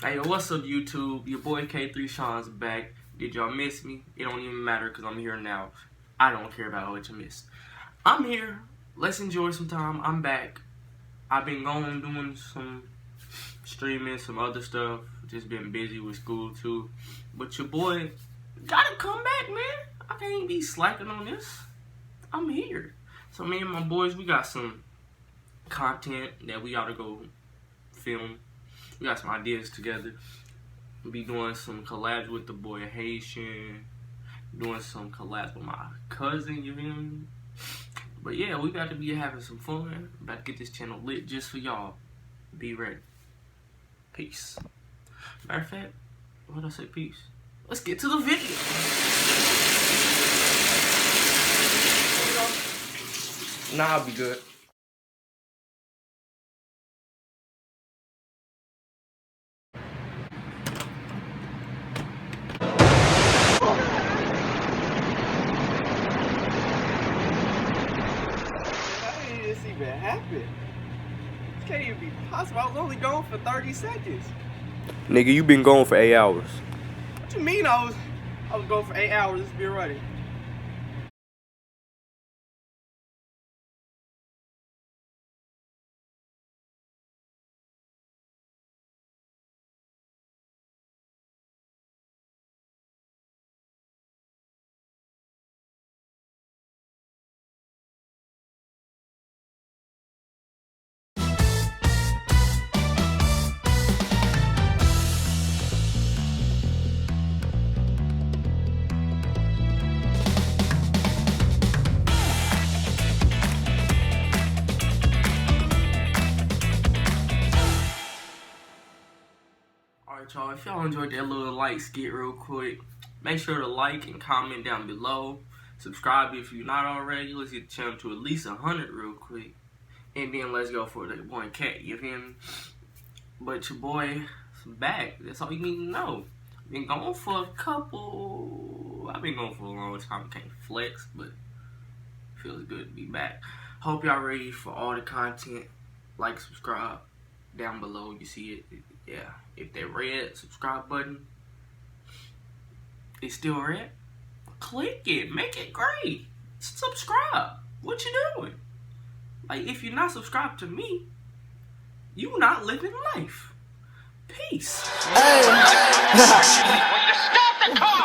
Hey, what's up, YouTube? Your boy K3 Sean's back. Did y'all miss me? It don't even matter because I'm here now. I don't care about what you missed. I'm here. Let's enjoy some time. I'm back. I've been going doing some streaming, some other stuff. Just been busy with school too. But your boy gotta come back, man. I can't be slacking on this. I'm here. So me and my boys, we got some content that we gotta go film. We got some ideas together. We'll be doing some collabs with the boy Haitian, doing some collabs with my cousin, you hear me? But yeah, we got to be having some fun. About to get this channel lit just for y'all. Be ready. Peace. Matter of fact, what did I say? Peace. Let's get to the video. Nah, I'll be good. This even happened? This can't even be possible. I was only gone for 30 seconds. Nigga, you been gone for 8 hours. What you mean I was gone for 8 hours? Let's be ready. Alright, y'all, if y'all enjoyed that little light skit real quick, make sure to like and comment down below. Subscribe if you're not already. Let's get the channel to at least 100 real quick. And then let's go for the boy Cat, you feel me? But your boy is back. That's all you need to know. Been going for a couple... I've been going for a long time. Can't flex, but it feels good to be back. Hope y'all ready for all the content. Like, subscribe. Down below, you see it. Yeah, if that red subscribe button is still red, click it, make it gray. Subscribe. What you doing? Like, if you're not subscribed to me, you not living life. Peace. Hey. Will you stop the car?